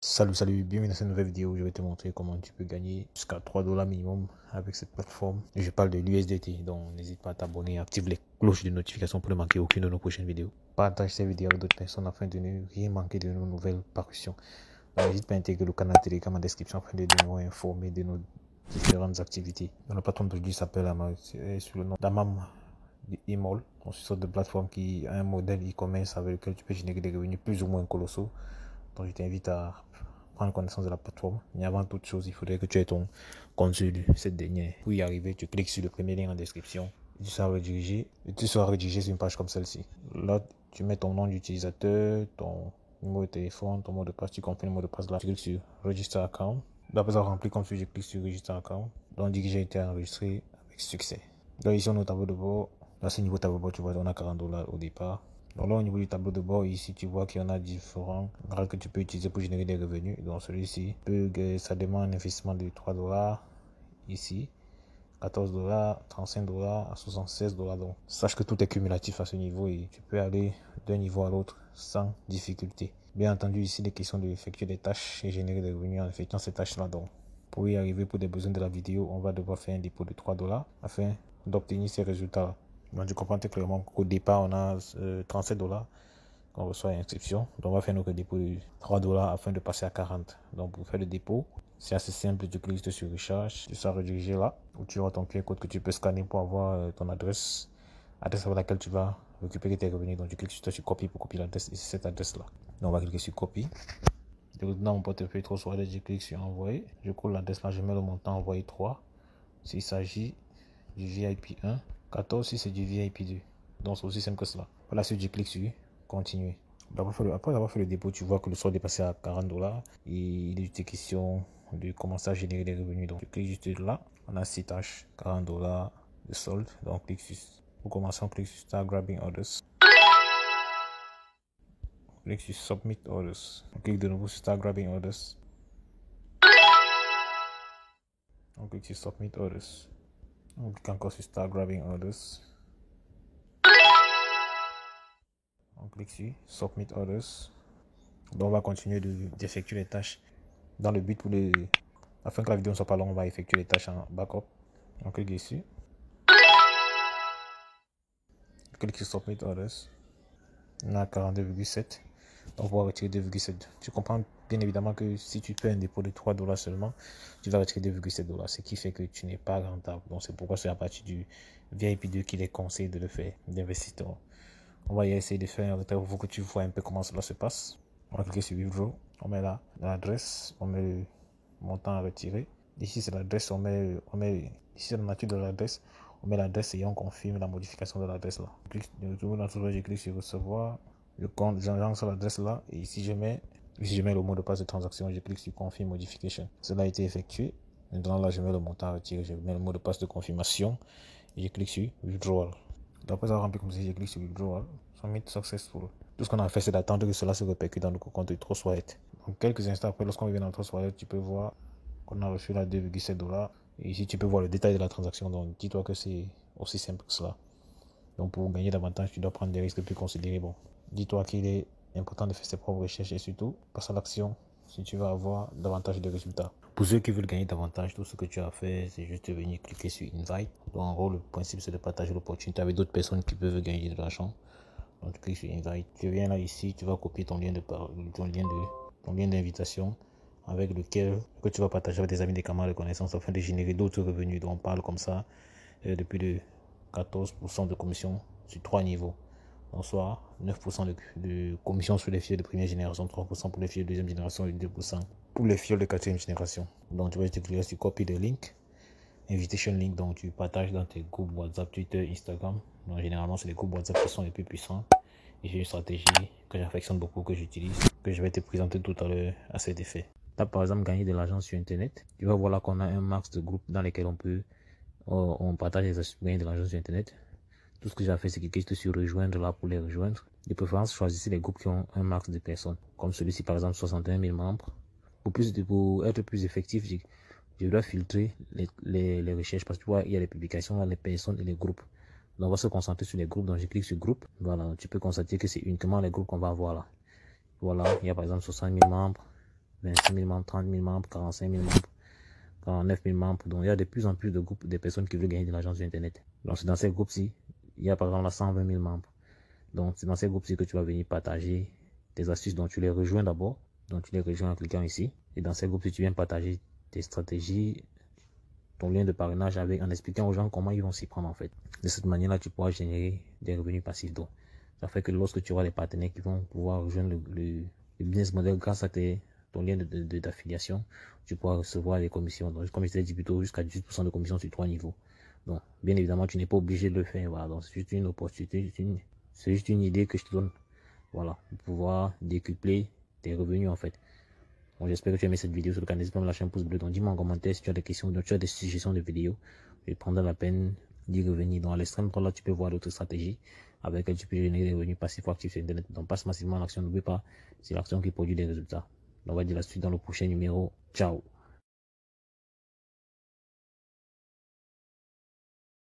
Salut, bienvenue dans cette nouvelle vidéo où je vais te montrer comment tu peux gagner jusqu'à 3 dollars minimum avec cette plateforme. Je parle de l'USDT, donc n'hésite pas à t'abonner, active les cloches de notification pour ne manquer aucune de nos prochaines vidéos. Partage cette vidéo avec d'autres personnes afin de ne rien manquer de nos nouvelles parutions. N'hésite pas à intégrer le canal Telegram en description afin de nous informer de nos différentes activités. Dans la plateforme d'aujourd'hui s'appelle sur le nom d'Amam Imol. C'est une sorte de plateforme qui a un modèle e-commerce avec lequel tu peux générer des revenus plus ou moins colossaux. Donc je t'invite à prendre connaissance de la plateforme. Mais avant toute chose, il faudrait que tu aies ton compte sur cette dernière. Pour y arriver, tu cliques sur le premier lien en description. Tu seras redirigé sur une page comme celle-ci. Là, tu mets ton nom d'utilisateur, ton numéro de téléphone, ton mot de passe, tu confirmes le mot de passe là. Tu cliques sur Register Account. D'après avoir rempli comme suit, je clique sur Register Account. Donc, dit que j'ai été enregistré avec succès. Donc, ici, on est au tableau de bord. Là, c'est niveau tableau de bord, tu vois, on a 40 dollars au départ. Donc là, au niveau du tableau de bord, ici, tu vois qu'il y en a différents grades que tu peux utiliser pour générer des revenus. Donc celui-ci, ça demande un investissement de 3 dollars. Ici, 14 dollars, 35 dollars, 76 dollars. Donc sache que tout est cumulatif à ce niveau et tu peux aller d'un niveau à l'autre sans difficulté. Bien entendu, ici, il est question d'effectuer des tâches et générer des revenus en effectuant ces tâches-là. Donc pour y arriver, pour des besoins de la vidéo, on va devoir faire un dépôt de 3 dollars afin d'obtenir ces résultats-là. Donc, tu comprends très clairement qu'au départ, on a 37 dollars qu'on reçoit à l'inscription. Donc, on va faire notre dépôt de 3 dollars afin de passer à 40. Donc, pour faire le dépôt, c'est assez simple. Tu cliques sur Recharge. Tu seras redirigé là où tu auras ton QR code que tu peux scanner pour avoir ton adresse avec laquelle tu vas récupérer tes revenus. Donc, tu cliques sur Copy pour copier l'adresse et c'est cette adresse-là. Donc, on va cliquer sur Copy. Dans mon portefeuille 3 soirées, je clique sur Envoyer. Je colle l'adresse là, je mets le montant Envoyer 3. S'il s'agit du VIP 1. 14 si c'est du VIP 2. Donc c'est aussi simple que cela. Par la suite, je clique sur continuer. Après avoir fait le dépôt, tu vois que le solde est passé à 40 dollars. Et il est question de commencer à générer des revenus. Donc je clique juste là. On a 6 tâches, 40 dollars de solde. Donc pour commencer, on clique sur Start Grabbing Orders. On clique sur Submit Orders. On clique de nouveau sur Start Grabbing Orders. On clique sur Submit Orders. On clique encore sur Start Grabbing Orders. On clique sur Submit Orders. Donc on va continuer d'effectuer les tâches dans le but afin que la vidéo ne soit pas longue, on va effectuer les tâches en backup. On clique ici. On clique sur Submit Orders. On a 42,7. Donc on va retirer 2,7. Tu comprends bien évidemment que si tu fais un dépôt de 3 dollars seulement, tu vas retirer 2,7 dollars, ce qui fait que tu n'es pas rentable. Donc c'est pourquoi c'est à partir du VIP2 qu'il est conseillé de le faire, d'investir. On va y essayer de faire un retrait pour que tu vois un peu comment cela se passe. On va cliquer sur Withdraw. On met là l'adresse, on met le montant à retirer. Ici c'est l'adresse, ici c'est la nature de l'adresse. On met l'adresse et on confirme la modification de l'adresse là. Je clique sur recevoir. J'entre sur l'adresse là et ici je mets le mot de passe de transaction. Je clique sur Confirm Modification. Cela a été effectué. Maintenant là je mets le montant à retirer. Je mets le mot de passe de confirmation et je clique sur Withdrawal. Après avoir rempli comme ça, je clique sur Withdrawal. Submit Successful. Tout ce qu'on a fait, c'est d'attendre que cela se répercute dans notre compte de Trustwallet. Donc, quelques instants après, lorsqu'on revient dans Trustwallet, tu peux voir qu'on a reçu là 2,7 dollars. Et ici, tu peux voir le détail de la transaction. Donc, dis-toi que c'est aussi simple que cela. Donc, pour gagner davantage, tu dois prendre des risques plus considérés. Bon, dis-toi qu'il est important de faire ses propres recherches et surtout, passe à l'action si tu vas avoir davantage de résultats. Pour ceux qui veulent gagner davantage, tout ce que tu as fait, c'est juste venir cliquer sur Invite. Donc, en gros, le principe, c'est de partager l'opportunité avec d'autres personnes qui peuvent gagner de l'argent. Donc, tu cliques sur Invite. Tu viens là, ici, tu vas copier ton lien d'invitation avec lequel que tu vas partager avec tes amis, des camarades de connaissances afin de générer d'autres revenus. Donc, on parle comme ça depuis de 14% de commission sur 3 niveaux. Donc, soit 9% de commission sur les fioles de première génération, 3% pour les fioles de deuxième génération et 2% pour les fioles de quatrième génération. Donc, tu vas te cliquer sur Copy de link, Invitation link, donc tu partages dans tes groupes WhatsApp, Twitter, Instagram. Donc, généralement, c'est les groupes WhatsApp qui sont les plus puissants. Et j'ai une stratégie que j'affectionne beaucoup, que j'utilise, que je vais te présenter tout à l'heure à cet effet. Là, par exemple, gagner de l'argent sur Internet. Tu vas voir là qu'on a un max de groupes dans lesquels on partage les astuces pour gagner de l'argent sur Internet. Tout ce que j'ai fait, c'est cliquer sur rejoindre là pour les rejoindre. De préférence, choisissez les groupes qui ont un max de personnes. Comme celui-ci, par exemple, 61 000 membres. Pour être plus effectif, je dois filtrer les recherches parce que tu vois, il y a les publications, les personnes et les groupes. Donc, on va se concentrer sur les groupes. Donc, je clique sur groupe. Voilà, tu peux constater que c'est uniquement les groupes qu'on va avoir là. Voilà, il y a par exemple 60 000 membres, 25 000 membres, 30 000 membres, 45 000 membres, 49 000 membres. Donc, il y a de plus en plus de groupes de personnes qui veulent gagner de l'argent sur Internet. Donc, c'est dans ces groupes-ci, il y a par exemple 120 000 membres. Donc, c'est dans ces groupes-ci que tu vas venir partager tes astuces. Donc, tu les rejoins d'abord. Donc, tu les rejoins en cliquant ici. Et dans ces groupes-ci, tu viens partager tes stratégies, ton lien de parrainage en expliquant aux gens comment ils vont s'y prendre en fait. De cette manière-là, tu pourras générer des revenus passifs. Donc, ça fait que lorsque tu auras des partenaires qui vont pouvoir rejoindre le business model grâce à ton lien d'affiliation, tu pourras recevoir des commissions. Donc, comme je t'ai dit plus tôt, jusqu'à 18% de commission sur 3 niveaux. Donc, bien évidemment, tu n'es pas obligé de le faire. Voilà. Donc, c'est juste une opportunité, c'est juste une idée que je te donne. Voilà, pour pouvoir décupler tes revenus en fait. Bon, j'espère que tu as aimé cette vidéo. Sur le canal, n'hésite pas à me lâcher un pouce bleu. Donc, dis-moi en commentaire si tu as des questions, donc tu as des suggestions de vidéos. Je prendrai la peine d'y revenir. Dans l'extrême droit, là, tu peux voir d'autres stratégies avec lesquelles tu peux générer des revenus passifs ou actifs sur Internet. Donc, passe massivement à l'action. N'oublie pas, c'est l'action qui produit des résultats. On va dire la suite dans le prochain numéro. Ciao.